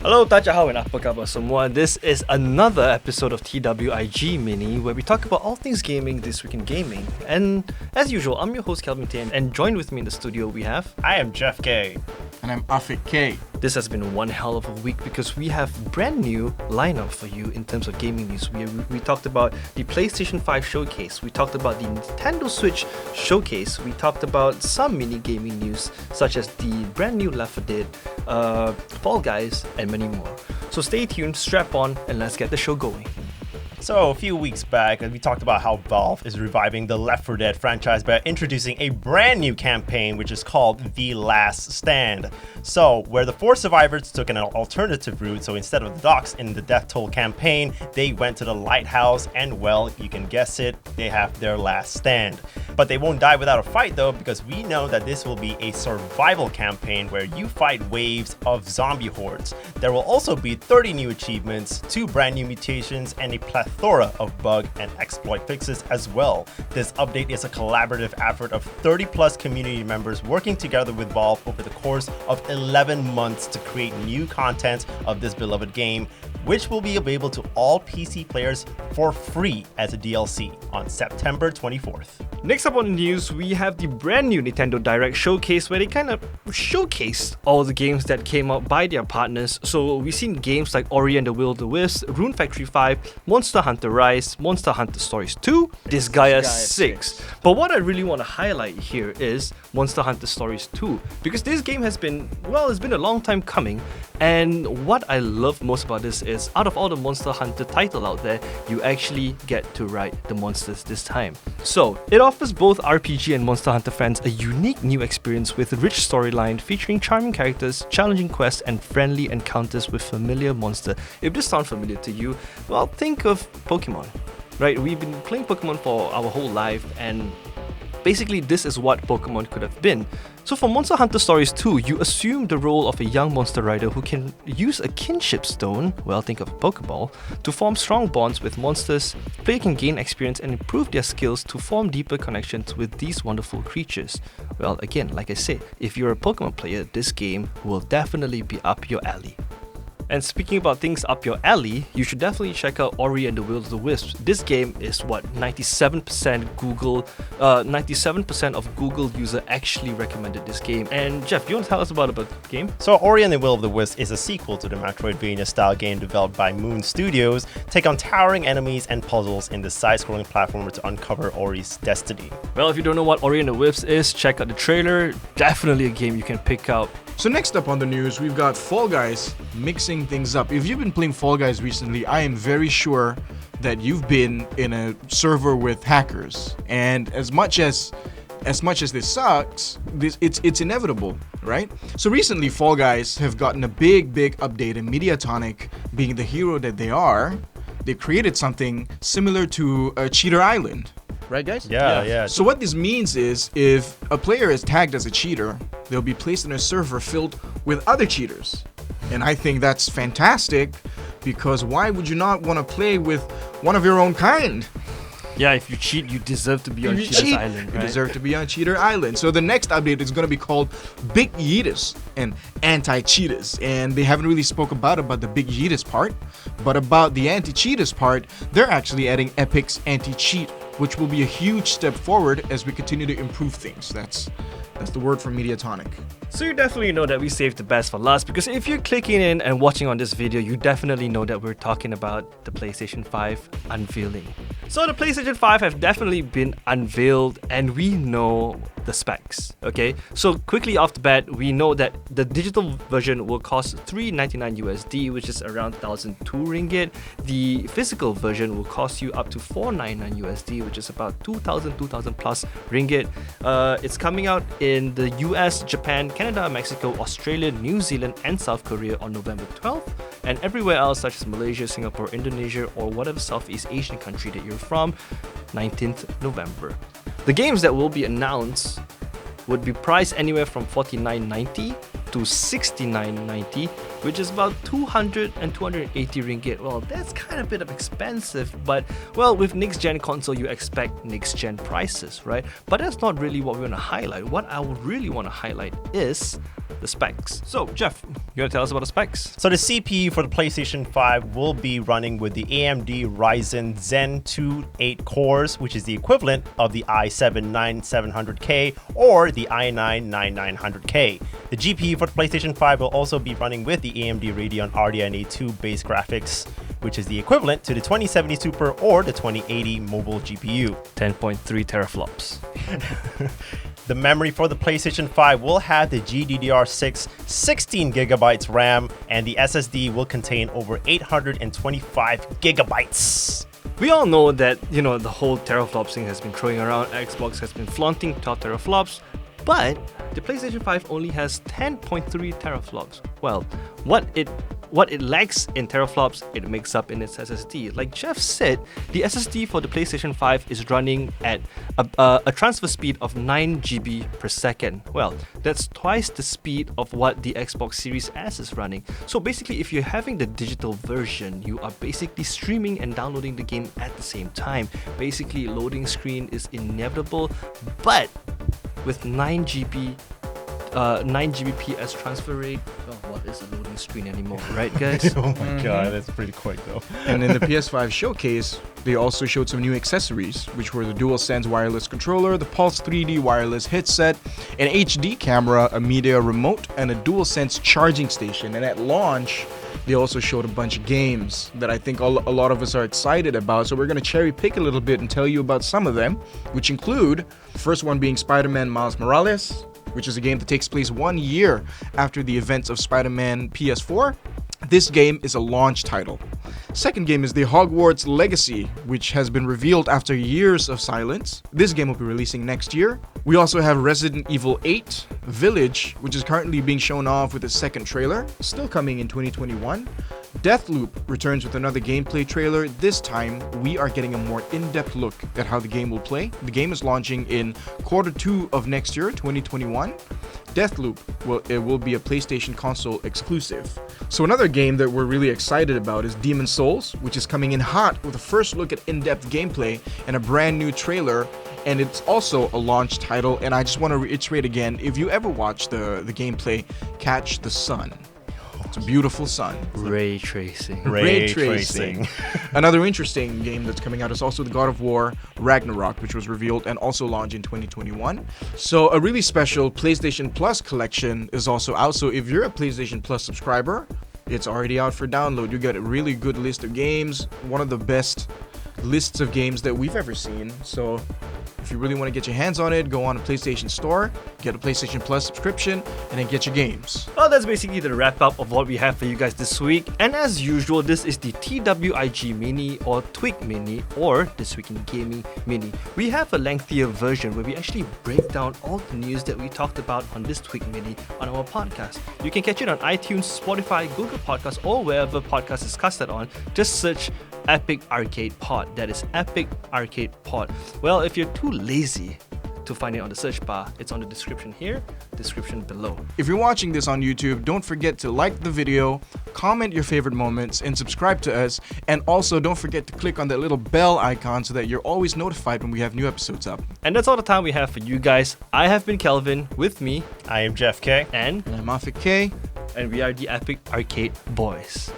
Hello, 大家好 and apa kabar semua. This is another episode of TWIG Mini where we talk about all things gaming this week in gaming. And as usual, I'm your host Kelvin Tan, and joined with me in the studio we have... I am Jeff K. And I'm Afik K. This has been one hell of a week because we have brand new lineup for you in terms of gaming news. We talked about the PlayStation 5 showcase, we talked about the Nintendo Switch showcase, we talked about some mini gaming news such as the brand new Left 4 Dead, Fall Guys, and many more. So stay tuned, strap on, and let's get the show going. So a few weeks back, we talked about how Valve is reviving the Left 4 Dead franchise by introducing a brand new campaign which is called The Last Stand. So, where the 4 survivors took an alternative route, so instead of the docks in the Death Toll campaign, they went to the lighthouse and, well, you can guess it, they have their last stand. But they won't die without a fight though, because we know that this will be a survival campaign where you fight waves of zombie hordes. There will also be 30 new achievements, 2 brand new mutations, and a plethora of bug and exploit fixes as well. This update is a collaborative effort of 30 plus community members working together with Valve over the course of 11 months to create new content of this beloved game, which will be available to all PC players for free as a DLC on September 24th. Next up on the news, we have the brand new Nintendo Direct showcase where they kind of showcased all the games that came out by their partners. So we've seen games like Ori and the Will of the Wisps, Rune Factory 5, Monster Hunter Rise, Monster Hunter Stories 2, Disgaea 6. But what I really want to highlight here is Monster Hunter Stories 2, because this game has been, well, it's been a long time coming, and what I love most about this is out of all the Monster Hunter title out there, you actually get to ride the monsters this time. So it offers both RPG and Monster Hunter fans a unique new experience with a rich storyline featuring charming characters, challenging quests, and friendly encounters with familiar monsters. If this sounds familiar to you, well, think of Pokemon, right? We've been playing Pokemon for our whole life, and basically this is what Pokemon could have been. So for Monster Hunter Stories 2, you assume the role of a young monster rider who can use a kinship stone, well, think of a Pokeball, to form strong bonds with monsters. Player can gain experience and improve their skills to form deeper connections with these wonderful creatures. Well, again, like I said, if you're a Pokemon player, this game will definitely be up your alley. And speaking about things up your alley, you should definitely check out Ori and the Will of the Wisps. This game is 97% of Google user actually recommended this game. And Jeff, you want to tell us about the game? So Ori and the Will of the Wisps is a sequel to the Metroidvania style game developed by Moon Studios. Take on towering enemies and puzzles in the side-scrolling platformer to uncover Ori's destiny. Well, if you don't know what Ori and the Wisps is, check out the trailer. Definitely a game you can pick out. So next up on the news, we've got Fall Guys mixing things up. If you've been playing Fall Guys recently, I am very sure that you've been in a server with hackers. And as much as this sucks, it's inevitable, right? So recently, Fall Guys have gotten a big update, and Mediatonic, being the hero that they are, they created something similar to a Cheater Island. Right, guys? Yeah. So what this means is, if a player is tagged as a cheater, they'll be placed in a server filled with other cheaters. And I think that's fantastic, because why would you not want to play with one of your own kind? Yeah, if you cheat, you deserve to be on Cheater's Island, right? You deserve to be on Cheater Island. So the next update is going to be called Big Yeetus and Anti-Cheaters. And they haven't really spoke about the Big Yeetus part, but about the Anti-Cheaters part, they're actually adding Epic's Anti-Cheat, which will be a huge step forward as we continue to improve things. That's the word from Mediatonic. So you definitely know that we saved the best for last, because if you're clicking in and watching on this video, you definitely know that we're talking about the PlayStation 5 unveiling. So the PlayStation 5 have definitely been unveiled, and we know the specs, okay? So quickly off the bat, we know that the digital version will cost $399 USD, which is around 1,002 ringgit. The physical version will cost you up to $499 USD, which is about 2,000 plus ringgit. It's coming out in the US, Japan, Canada, Mexico, Australia, New Zealand, and South Korea on November 12th, and everywhere else such as Malaysia, Singapore, Indonesia, or whatever Southeast Asian country that you're from, 19th November. The games that will be announced would be priced anywhere from $49.90 to $69.90, which is about 200 and 280 ringgit. Well, that's kind of a bit of expensive, but well, with next gen console, you expect next gen prices, right? But that's not really what we want to highlight. What I would really want to highlight is the specs. So, Jeff, you want to tell us about the specs? So the CPU for the PlayStation 5 will be running with the AMD Ryzen Zen 2 8 cores, which is the equivalent of the i7-9700K or the i9-9900K. The GPU for the PlayStation 5 will also be running with the AMD Radeon RDNA 2 base graphics, which is the equivalent to the 2070 Super or the 2080 mobile GPU. 10.3 teraflops. The memory for the PlayStation 5 will have the GDDR6 16GB RAM, and the SSD will contain over 825 gigabytes. We all know that, the whole teraflops thing has been throwing around. Xbox has been flaunting 12 teraflops, but the PlayStation 5 only has 10.3 teraflops. Well, what it lacks in teraflops, it makes up in its SSD. Like Jeff said, the SSD for the PlayStation 5 is running at a transfer speed of 9 GB per second. Well, that's twice the speed of what the Xbox Series S is running. So basically, if you're having the digital version, you are basically streaming and downloading the game at the same time. Basically, loading screen is inevitable, but with 9 Gbps transfer rate, what is a loading screen anymore, right guys? Oh my god, that's pretty quick though. And in the PS5 showcase, they also showed some new accessories, which were the DualSense wireless controller, the Pulse 3D wireless headset, an HD camera, a media remote, and a DualSense charging station. And at launch, they also showed a bunch of games that I think a lot of us are excited about. So we're going to cherry pick a little bit and tell you about some of them, which include the first one being Spider-Man Miles Morales, which is a game that takes place 1 year after the events of Spider-Man PS4. This game is a launch title. Second game is the Hogwarts Legacy, which has been revealed after years of silence. This game will be releasing next year. We also have Resident Evil 8 Village, which is currently being shown off with a second trailer, still coming in 2021. Deathloop returns with another gameplay trailer. This time, we are getting a more in-depth look at how the game will play. The game is launching in Q2 of next year, 2021. Deathloop will be a PlayStation console exclusive. So another game that we're really excited about is Demon's Souls, which is coming in hot with a first look at in-depth gameplay and a brand new trailer. And it's also a launch title. And I just want to reiterate again, if you ever watch the gameplay, Catch the Sun. It's a beautiful sun. Ray tracing. Ray tracing. Another interesting game that's coming out is also the God of War Ragnarok, which was revealed and also launched in 2021. So a really special PlayStation Plus collection is also out. So if you're a PlayStation Plus subscriber, it's already out for download. You get a really good list of games, one of the best lists of games that we've ever seen. So if you really want to get your hands on it, go on a PlayStation Store, get a PlayStation Plus subscription, and then get your games. Well, that's basically the wrap up of what we have for you guys this week. And as usual, this is the TWIG Mini or TWIG Mini or This Week in Gaming Mini. We have a lengthier version where we actually break down all the news that we talked about on this TWIG Mini on our podcast. You can catch it on iTunes, Spotify, Google Podcasts, or wherever podcast is casted on. Just search Epic Arcade Pod. That is Epic Arcade Pod. Well, if you're too lazy to find it on the search bar, it's on the description here, description below. If you're watching this on YouTube, don't forget to like the video, comment your favorite moments, and subscribe to us. And also don't forget to click on that little bell icon so that you're always notified when we have new episodes up. And that's all the time we have for you guys. I have been Kelvin, with me, I am Jeff K. and And I'm Afik K. we are the Epic Arcade Boys.